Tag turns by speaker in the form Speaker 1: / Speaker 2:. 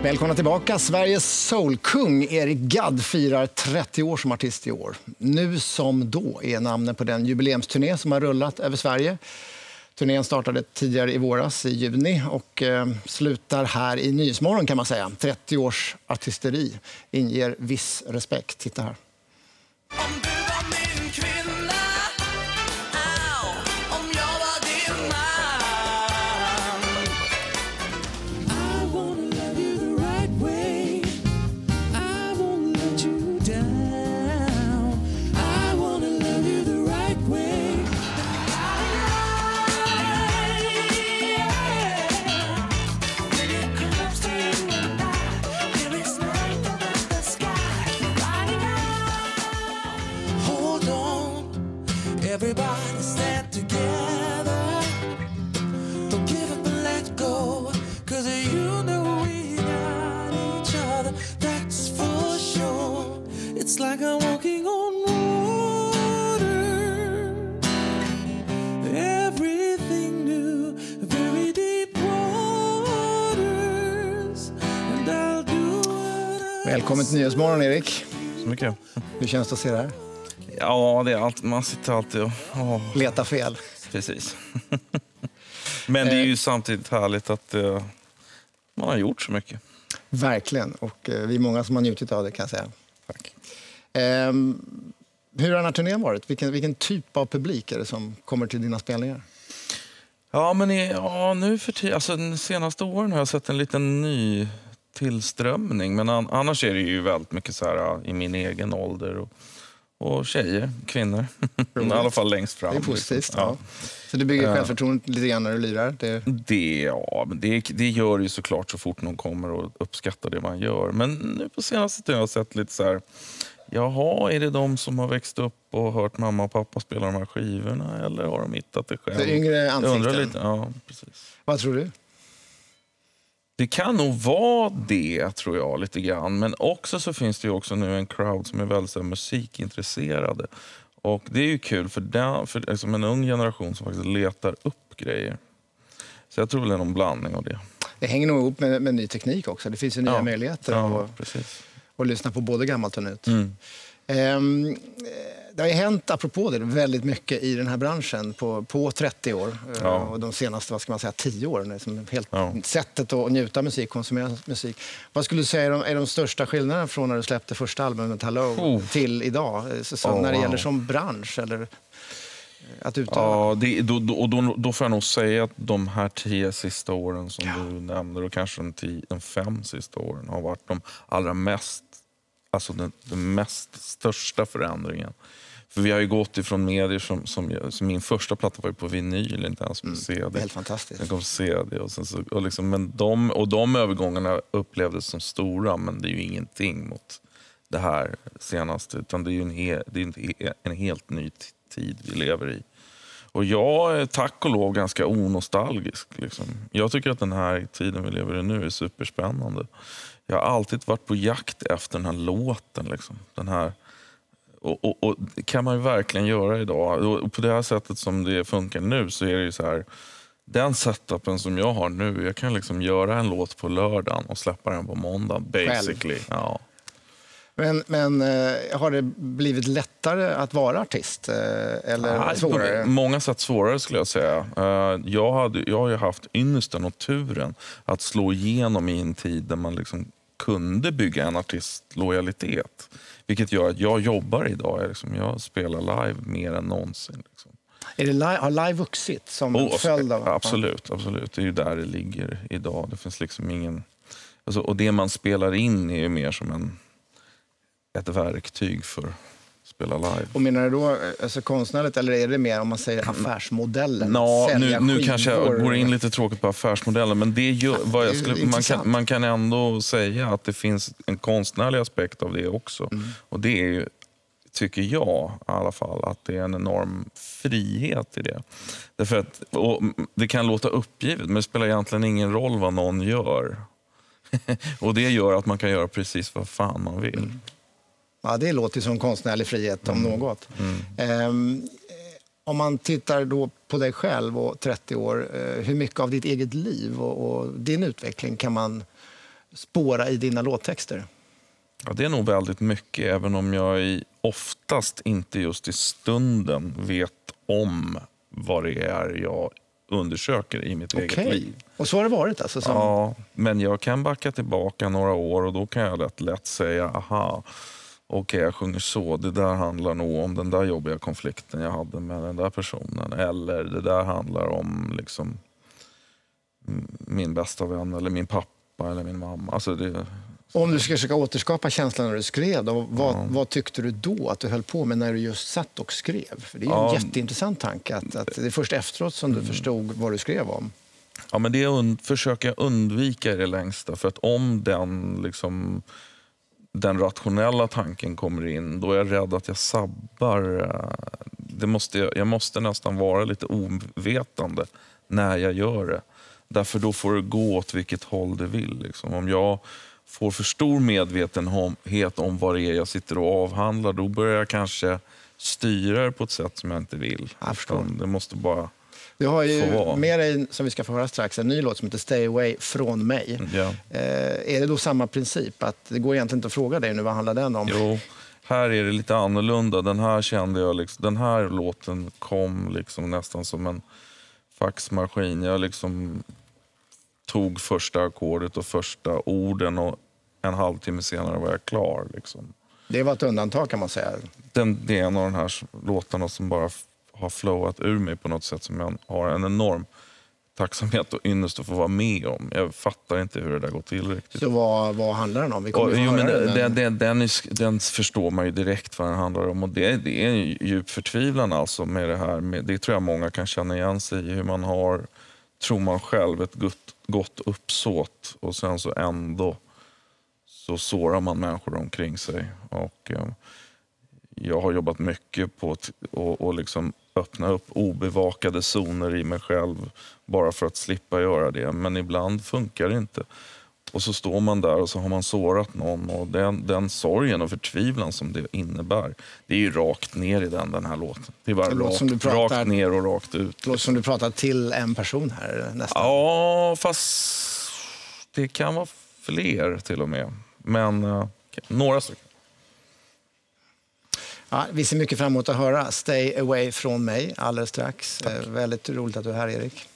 Speaker 1: Välkomna tillbaka. Sveriges soulkung Eric Gadd firar 30 år som artist i år. Nu som då är namnen på den jubileumsturné som har rullat över Sverige. Turnén startade tidigare i våras i juni och slutar här i Nyhetsmorgon kan man säga. 30 års artisteri inger viss respekt. Titta här.
Speaker 2: Everybody stand together. Don't give up and let go. 'Cause you know we got each other. That's for sure. It's like I'm walking on water. Everything new, very deep waters. And I'll do what I
Speaker 1: Välkommen till Nyhetsmorgon, Erik.
Speaker 3: Så mycket.
Speaker 1: Hur känns det att se det här?
Speaker 3: Ja, det är allt. Man sitter alltid och...
Speaker 1: Leta fel.
Speaker 3: Precis. Men det är ju samtidigt härligt att man har gjort så mycket.
Speaker 1: Verkligen. Och vi är många som har njutit av det kan jag säga.
Speaker 3: Tack.
Speaker 1: Hur har den här turnén varit? Vilken typ av publik är det som kommer till dina spelningar?
Speaker 3: Ja, men nu för tiden... Alltså, de senaste åren har jag sett en liten ny tillströmning. Men annars är det ju väldigt mycket så här i min egen ålder och tjejer, kvinnor. I alla fall längst fram.
Speaker 1: Det är positivt.
Speaker 3: Liksom.
Speaker 1: Ja. Så du bygger självförtroendet lite grann när du lirar? Det gör ju såklart så fort någon kommer och uppskattar det man gör. Men nu på senaste tiden har jag sett lite så här... Jaha, är det de som har växt upp och hört mamma och pappa spela de här skivorna? Eller har de hittat det själv? Så yngre ansikten?
Speaker 3: Lite. Ja, precis.
Speaker 1: Vad tror du?
Speaker 3: Det kan nog vara det, tror jag, lite grann. Men också så finns det ju också nu en crowd som är väldigt så här, musikintresserade. Och det är ju kul för liksom en ung generation som faktiskt letar upp grejer. Så jag tror väl det är någon blandning av det.
Speaker 1: Det hänger nog ihop med ny teknik också. Det finns ju nya möjligheter att lyssna på både gammalt och nytt. Det har ju hänt, apropå det, väldigt mycket i den här branschen på 30 år. Och de senaste, vad ska man säga, 10 åren. Liksom helt sättet att njuta musik, konsumera musik. Vad skulle du säga är de största skillnaderna från när du släppte första albumet Hello till idag? Så när det gäller som bransch eller att utöva?
Speaker 3: Ja, då får jag nog säga att de här 10 sista åren som du nämner och kanske de 5 sista åren har varit de allra mest, alltså den mest största förändringen. För vi har ju gått ifrån medier som min första platta var ju på vinyl, inte ens på CD.
Speaker 1: Helt fantastiskt.
Speaker 3: Den kom CD och sen och liksom, men de övergångarna upplevdes som stora, men det är ju ingenting mot det här senaste, utan det är ju en helt ny tid vi lever i. Och jag är tack och lov ganska onostalgisk. Liksom. Jag tycker att den här tiden vi lever i nu är superspännande. Jag har alltid varit på jakt efter den här låten. Liksom. Den här, och det kan man ju verkligen göra idag. Och på det här sättet som det funkar nu så är det ju så här... Den setupen som jag har nu, jag kan liksom göra en låt på lördagen och släppa den på måndag, basically. Ja.
Speaker 1: Men har det blivit lättare att vara artist? Eller svårare?
Speaker 3: På många sätt svårare skulle jag säga. Jag har ju haft ynnesten och turen att slå igenom i en tid där man liksom kunde bygga en artistlojalitet. Vilket gör att jag jobbar idag. Jag spelar live mer än någonsin. Liksom.
Speaker 1: Har live vuxit som en följd av...
Speaker 3: Absolut. Det är ju där det ligger idag. Det finns liksom ingen... Alltså, och det man spelar in är ju mer som ett verktyg för att spela live. Och
Speaker 1: menar du då alltså konstnärligt, eller är det mer om man säger affärsmodellen?
Speaker 3: Nu kanske jag går in lite tråkigt på affärsmodellen, men det gör, man kan ändå säga att det finns en konstnärlig aspekt av det också. Och det är ju, tycker jag i alla fall, att det är en enorm frihet i det. Därför att, och det kan låta uppgivet, men det spelar egentligen ingen roll vad någon gör. Och det gör att man kan göra precis vad fan man vill.
Speaker 1: Ja, det låter som konstnärlig frihet om något. Om man tittar då på dig själv och 30 år, hur mycket av ditt eget liv och din utveckling kan man spåra i dina låttexter?
Speaker 3: Ja, det är nog väldigt mycket, även om jag oftast inte just i stunden vet om vad det är jag undersöker i mitt eget liv.
Speaker 1: Och så har det varit alltså?
Speaker 3: Ja, men jag kan backa tillbaka några år och då kan jag lätt säga, aha, okej, jag sjunger så, det där handlar nog om den där jobbiga konflikten jag hade med den där personen. Eller det där handlar om liksom min bästa vän eller min pappa eller min mamma. Alltså det...
Speaker 1: Om du ska försöka återskapa känslan när du skrev, då, vad tyckte du då att du höll på med när du just satt och skrev? För det är ju en jätteintressant tanke att det är först efteråt som du förstod vad du skrev om.
Speaker 3: Ja, men det försöker jag undvika i det längsta. För att om den rationella tanken kommer in, då är jag rädd att jag sabbar. Jag måste nästan vara lite ovetande när jag gör det. Därför då får det gå åt vilket håll det vill. Liksom. Om jag får för stor medvetenhet om vad det är jag sitter och avhandlar, då börjar jag kanske styra det på ett sätt som jag inte vill. Det måste bara...
Speaker 1: Du har ju med dig, som vi ska få höra strax, en ny låt som heter Stay Away från mig.
Speaker 3: Ja.
Speaker 1: Är det då samma princip? Att det går egentligen inte att fråga dig nu, vad handlar den om?
Speaker 3: Jo, här är det lite annorlunda. Den här kände jag liksom, den här låten kom liksom nästan som en faxmaskin. Jag liksom tog första ackordet och första orden och en halvtimme senare var jag klar. Liksom.
Speaker 1: Det var ett undantag kan man säga.
Speaker 3: Det är en av de här låtarna som bara har flowat ur mig på något sätt som jag har en enorm tacksamhet och ynnest att få vara med om. Jag fattar inte hur det där går till riktigt.
Speaker 1: Så vad handlar den om? Vi kommer
Speaker 3: den förstår man ju direkt vad den handlar om. Och det är en djup förtvivlan alltså med det här. Det tror jag många kan känna igen sig i. Hur man har, tror man själv, ett gott uppsåt. Och sen så ändå så sårar man människor omkring sig. Och jag har jobbat mycket på att liksom öppna upp obevakade zoner i mig själv bara för att slippa göra det. Men ibland funkar det inte. Och så står man där och så har man sårat någon. Och den sorgen och förtvivlan som det innebär, det är ju rakt ner i den här låten. Det är bara rakt ner och rakt ut.
Speaker 1: Det låter som du pratar till en person här nästan.
Speaker 3: Ja, fast det kan vara fler till och med. Men några stycken.
Speaker 1: Ja, vi ser mycket fram emot att höra Stay Away från mig alldeles strax. Väldigt roligt att du är här, Erik.